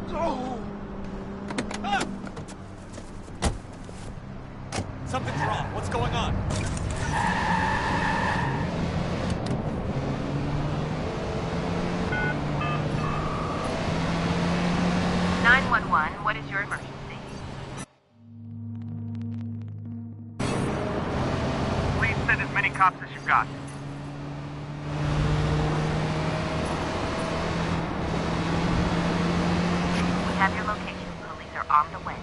Oh! Ah! Something's wrong. What's going on? 911, what is your emergency? Please send as many cops as you've got. We have your location. Police are on the way.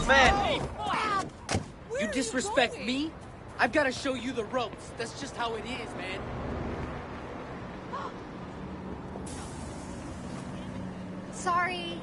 Man! You disrespect me? I've got to show you the ropes. That's just how it is, man. Sorry.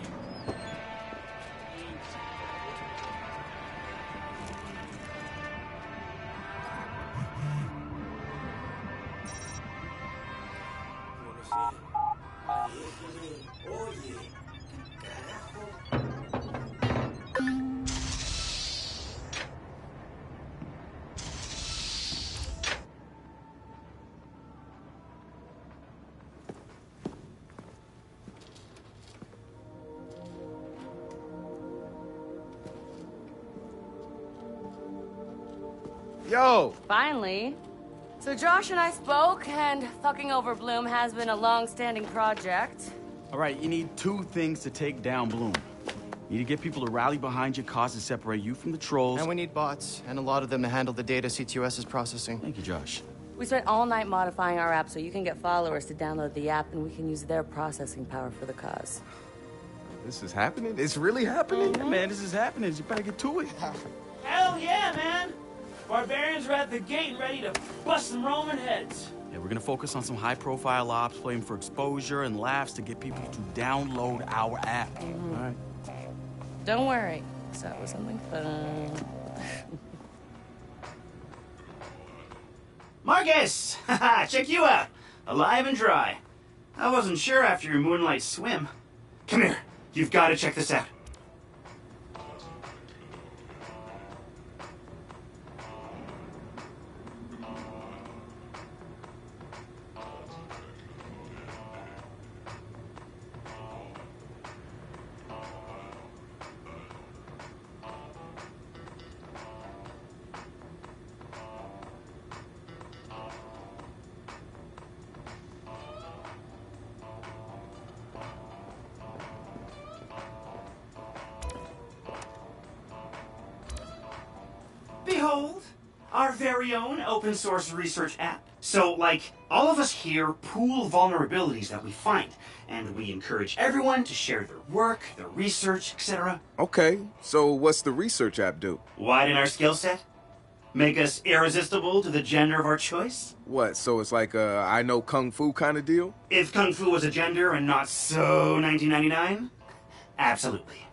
Yo! Finally. So Josh and I spoke, and fucking over Bloom has been a long-standing project. All right, you need two things to take down Bloom. You need to get people to rally behind your cause and separate you from the trolls. And we need bots, and a lot of them to handle the data CTOS is processing. Thank you, Josh. We spent all night modifying our app so you can get followers to download the app, and we can use their processing power for the cause. This is happening? It's really happening? Yeah, man, this is happening. You better get to it. Hell yeah, man! Barbarians are at the gate ready to bust some Roman heads. Yeah, we're gonna focus on some high-profile ops, playing for exposure and laughs to get people to download our app. All right. Don't worry. Start with something fun. Marcus! Haha, check you out. Alive and dry. I wasn't sure after your moonlight swim. Come here. You've got to check this out. Behold, our very own open source research app. So, like, all of us here pool vulnerabilities that we find, and we encourage everyone to share their work, their research, etc. Okay, so what's the research app do? Widen our skill set? Make us irresistible to the gender of our choice? What, so it's like a I know Kung Fu kind of deal? If Kung Fu was a gender and not so 1999? Absolutely.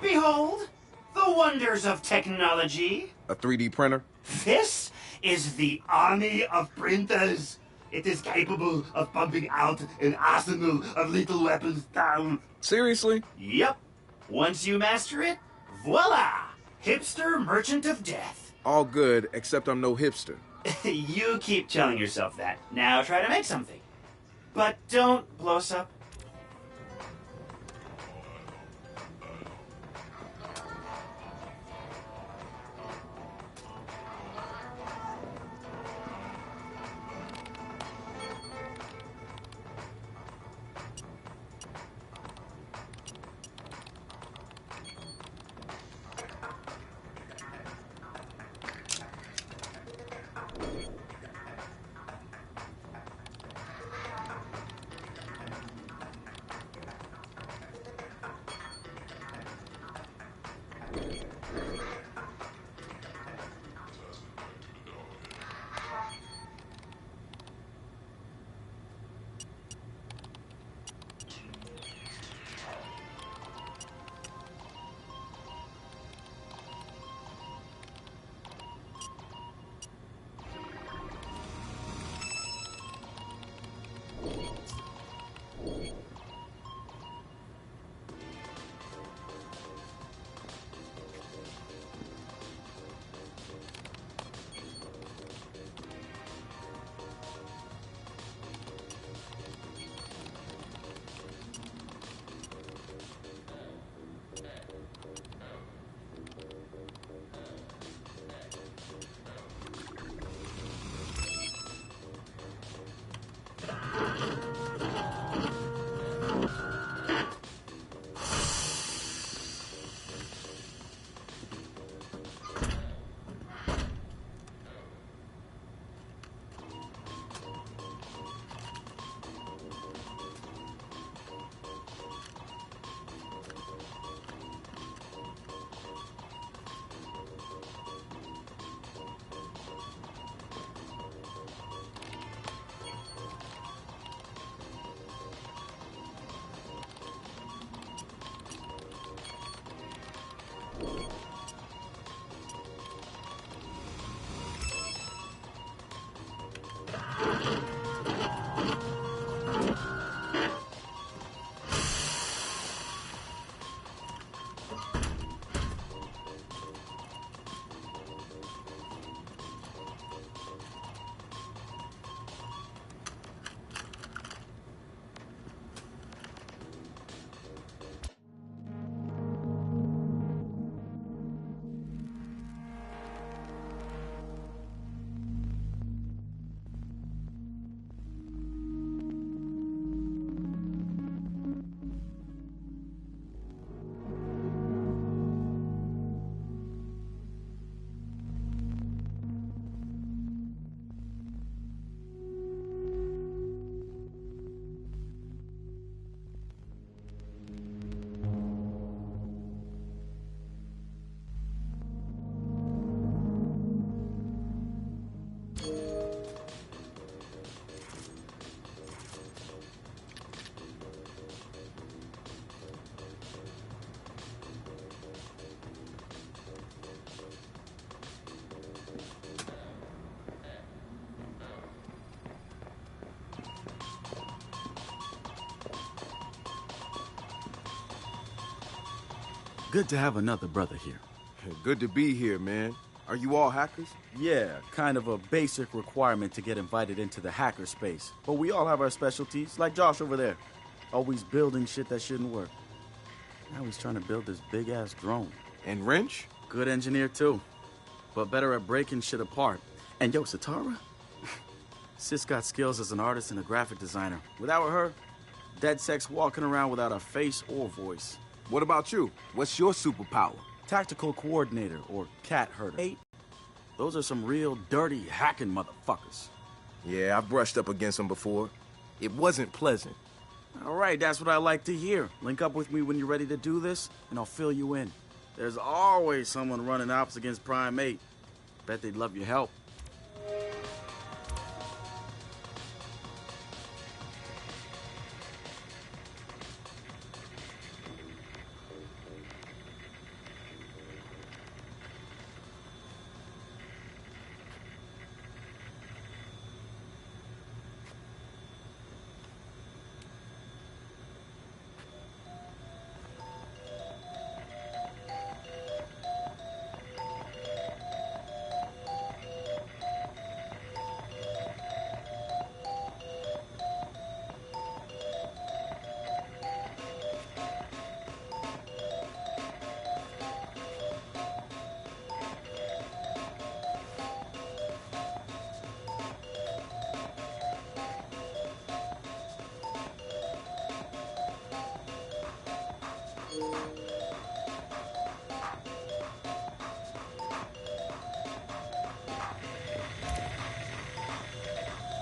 Behold, the wonders of technology. A 3D printer? This is the army of printers. It is capable of pumping out an arsenal of lethal weapons down. Seriously? Yep. Once you master it, voila! Hipster merchant of death. All good, except I'm no hipster. You keep telling yourself that. Now try to make something. But don't blow us up. Good to have another brother here. Good to be here, man. Are you all hackers? Yeah, kind of a basic requirement to get invited into the hacker space. But we all have our specialties, like Josh over there. Always building shit that shouldn't work. Now he's trying to build this big-ass drone. And Wrench? Good engineer, too. But better at breaking shit apart. And yo, Satara? Sis got skills as an artist and a graphic designer. Without her, dead sex walking around without a face or voice. What about you? What's your superpower? Tactical coordinator, or cat herder. Those are some real dirty, hacking motherfuckers. Yeah, I've brushed up against them before. It wasn't pleasant. All right, that's what I like to hear. Link up with me when you're ready to do this, and I'll fill you in. There's always someone running ops against Prime 8. Bet they'd love your help.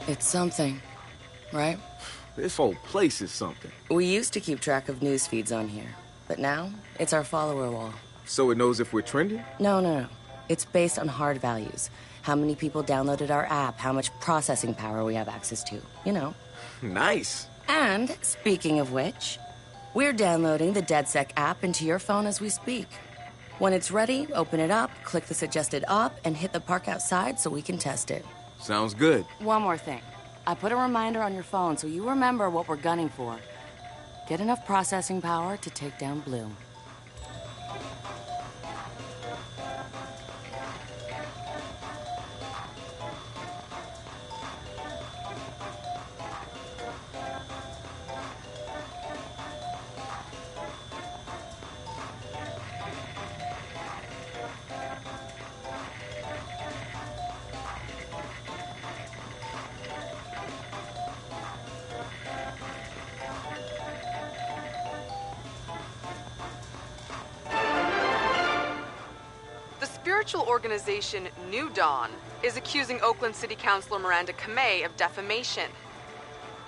It's something, right? This whole place is something. We used to keep track of news feeds on here, but now it's our follower wall. So it knows if we're trending? No. It's based on hard values. How many people downloaded our app, how much processing power we have access to, you know. Nice. And, speaking of which, we're downloading the DeadSec app into your phone as we speak. When it's ready, open it up, click the suggested op, and hit the park outside so we can test it. Sounds good. One more thing. I put a reminder on your phone so you remember what we're gunning for. Get enough processing power to take down Bloom. Spiritual organization New Dawn is accusing Oakland City Councilor Miranda Kamei of defamation.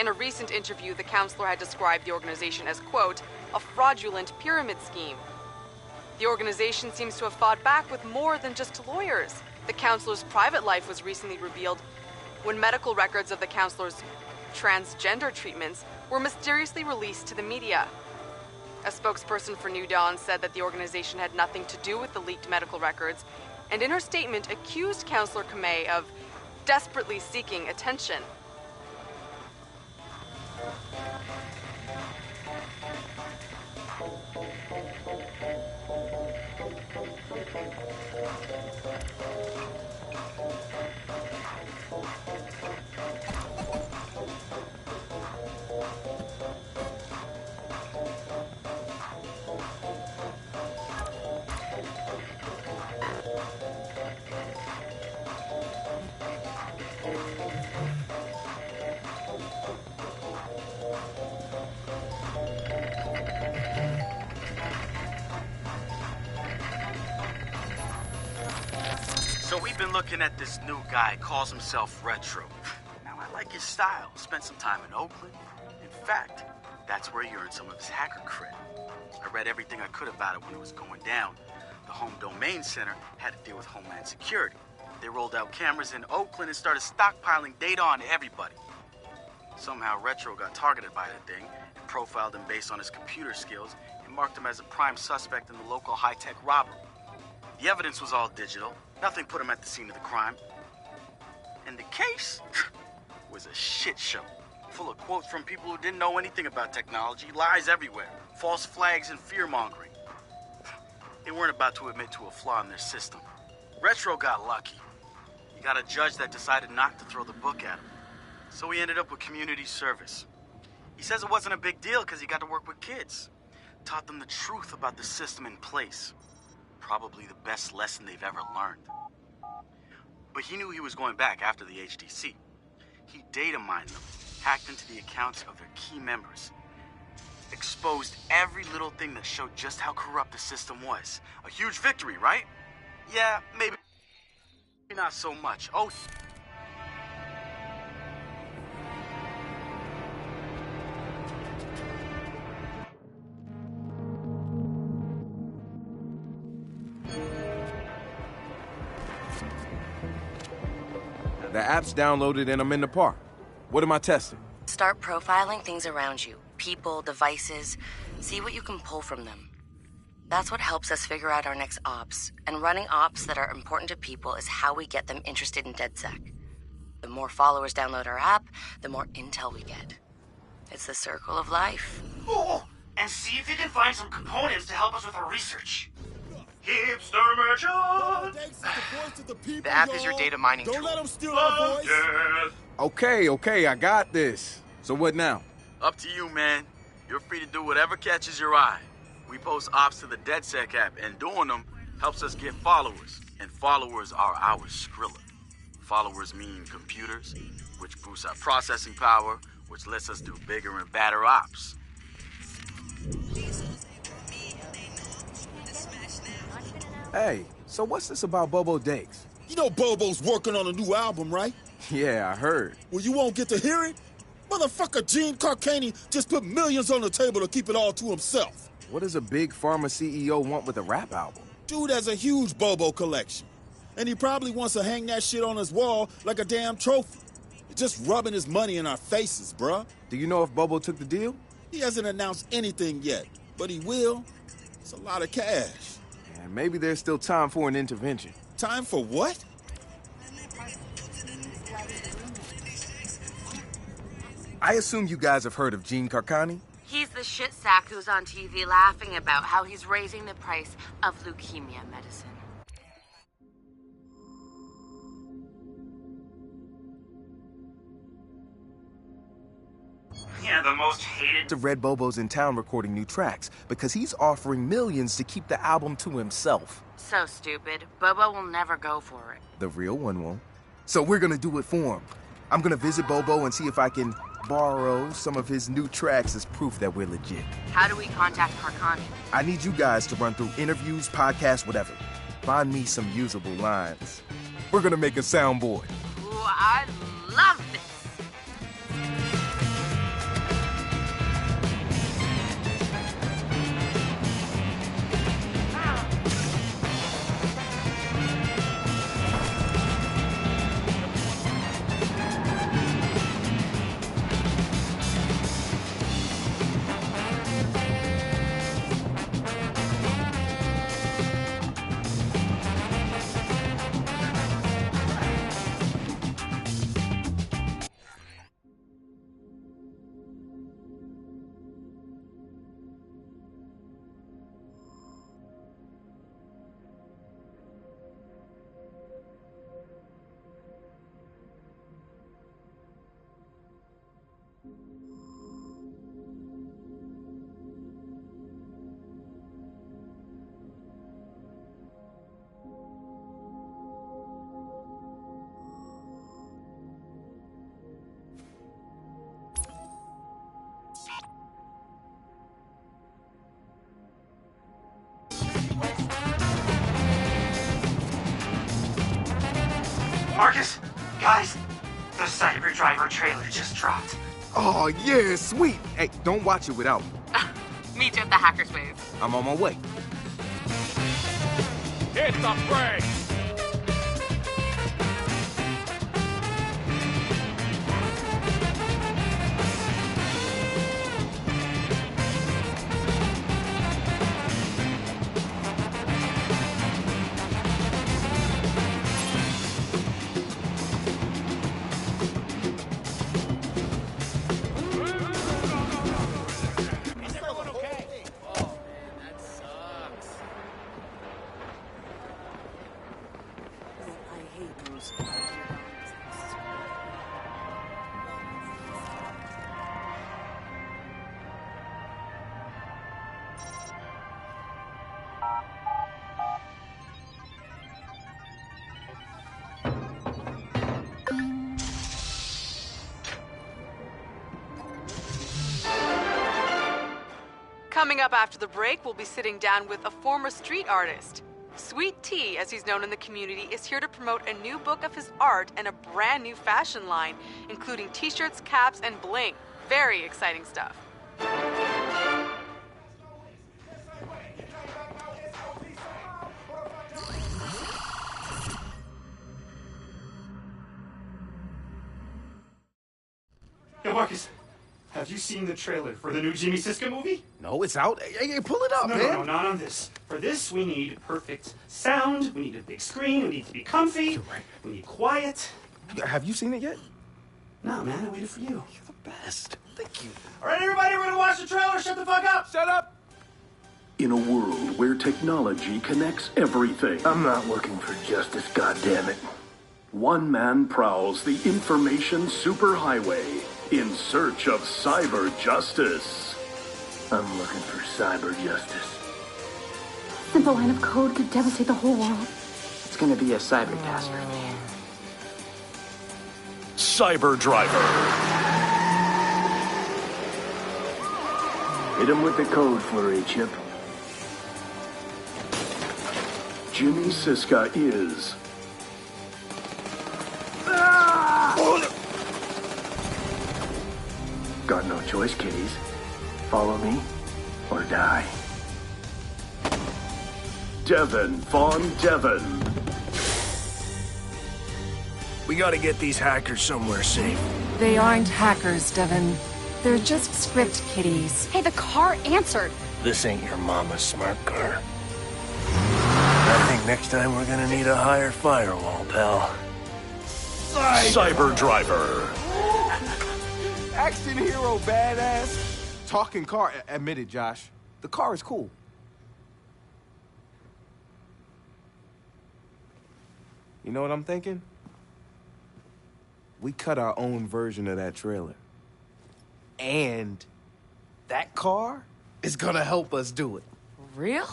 In a recent interview, the councilor had described the organization as, quote, a fraudulent pyramid scheme. The organization seems to have fought back with more than just lawyers. The councilor's private life was recently revealed when medical records of the councilor's transgender treatments were mysteriously released to the media. A spokesperson for New Dawn said that the organization had nothing to do with the leaked medical records, and in her statement accused Councilor Kamei of desperately seeking attention. So we've been looking at this new guy, calls himself Retro. Now, I like his style. Spent some time in Oakland. In fact, that's where he earned some of his hacker cred. I read everything I could about it when it was going down. The Home Domain Center had to deal with Homeland Security. They rolled out cameras in Oakland and started stockpiling data on everybody. Somehow Retro got targeted by the thing and profiled him based on his computer skills and marked him as a prime suspect in the local high-tech robbery. The evidence was all digital. Nothing put him at the scene of the crime. And the case was a shit show. Full of quotes from people who didn't know anything about technology, lies everywhere, false flags and fear-mongering. They weren't about to admit to a flaw in their system. Retro got lucky. He got a judge that decided not to throw the book at him. So he ended up with community service. He says it wasn't a big deal because he got to work with kids. Taught them the truth about the system in place. Probably the best lesson they've ever learned. But he knew he was going back after the HDC. He data mined them, hacked into the accounts of their key members, exposed every little thing that showed just how corrupt the system was. A huge victory, right? Yeah, maybe not so much. Oh, The app's downloaded and I'm in the park. What am I testing? Start profiling things around you. People, devices. See what you can pull from them. That's what helps us figure out our next ops. And running ops that are important to people is how we get them interested in DedSec. The more followers download our app, the more intel we get. It's the circle of life. Oh, and see if you can find some components to help us with our research. Hipster merchant! The app is your data mining tool. Don't let them steal our voice. Yes. Okay, I got this. So what now? up to you, man. You're free to do whatever catches your eye. We post ops to the DedSec app, and doing them helps us get followers. And followers are our Skrilla. Followers mean computers, which boosts our processing power, which lets us do bigger and badder ops. Hey, so what's this about Bobo Dakes? You know Bobo's working on a new album, right? Yeah, I heard. Well, you won't get to hear it? Motherfucker Gene Carcani just put millions on the table to keep it all to himself. What does a big pharma CEO want with a rap album? Dude has a huge Bobo collection. And he probably wants to hang that shit on his wall like a damn trophy. Just rubbing his money in our faces, bruh. Do you know if Bobo took the deal? He hasn't announced anything yet, but he will. It's a lot of cash. And maybe there's still time for an intervention. Time for what? I assume you guys have heard of Gene Carcani? He's the shit sack who's on TV laughing about how he's raising the price of leukemia medicine. Yeah, the most hated. The Red Bobo's in town recording new tracks because he's offering millions to keep the album to himself. So stupid. Bobo will never go for it. The real one won't. So we're gonna do it for him. I'm gonna visit Bobo and see if I can borrow some of his new tracks as proof that we're legit. How do we contact Carcani? I need you guys to run through interviews, podcasts, whatever. Find me some usable lines. We're gonna make a soundboard. Ooh, I love this. Marcus, guys, the Cyber Driver trailer just dropped. Oh, yeah, sweet. Hey, don't watch it without me. Meet you at the hacker's wave. I'm on my way. Hit the brakes! Coming up after the break, we'll be sitting down with a former street artist. Sweet Tea, as he's known in the community, is here to promote a new book of his art and a brand new fashion line, including t-shirts, caps, and bling. Very exciting stuff. Yo, Marcus, have you seen the trailer for the new Jimmy Siska movie? No, it's out. Hey, pull it up, man. No, not on this. For this, we need perfect sound, we need a big screen, we need to be comfy, we need quiet. Have you seen it yet? No, man, I waited for you. You're the best. Thank you. All right, everybody, we're gonna watch the trailer. Shut the fuck up. Shut up. In a world where technology connects everything. I'm not looking for justice, goddammit. One man prowls the information superhighway in search of cyber justice. I'm looking for cyber justice. Simple line of code could devastate the whole world. It's gonna be a cyber catastrophe. Cyber Driver. Hit him with the code flurry, Chip. Jimmy Siska is... Got no choice, kiddies. Follow me, or die. Devin Von Devin. We gotta get these hackers somewhere safe. They aren't hackers, Devin. They're just script kiddies. Hey, the car answered. This ain't your mama's smart car. I think next time we're gonna need a higher firewall, pal. Cyber Driver. Action hero, badass. Talking car. Admit it, Josh. The car is cool. You know what I'm thinking? We cut our own version of that trailer. And that car is gonna help us do it. Real?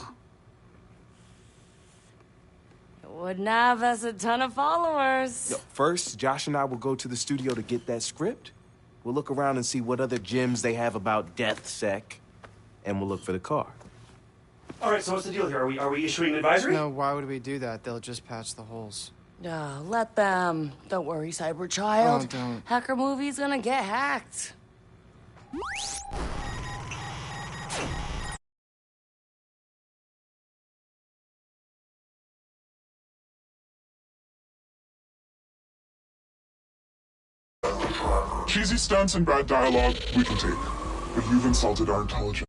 It wouldn't have us a ton of followers. Yo, first, Josh and I will go to the studio to get that script. We'll look around and see what other gems they have about DeathSec, and we'll look for the car. All right, so what's the deal here? Are we issuing an advisory? No, why would we do that? They'll just patch the holes. Let them. Don't worry, cyber child. Oh, don't. Hacker movie's gonna get hacked. Cheesy stunts and bad dialogue, we can take. But you've insulted our intelligence.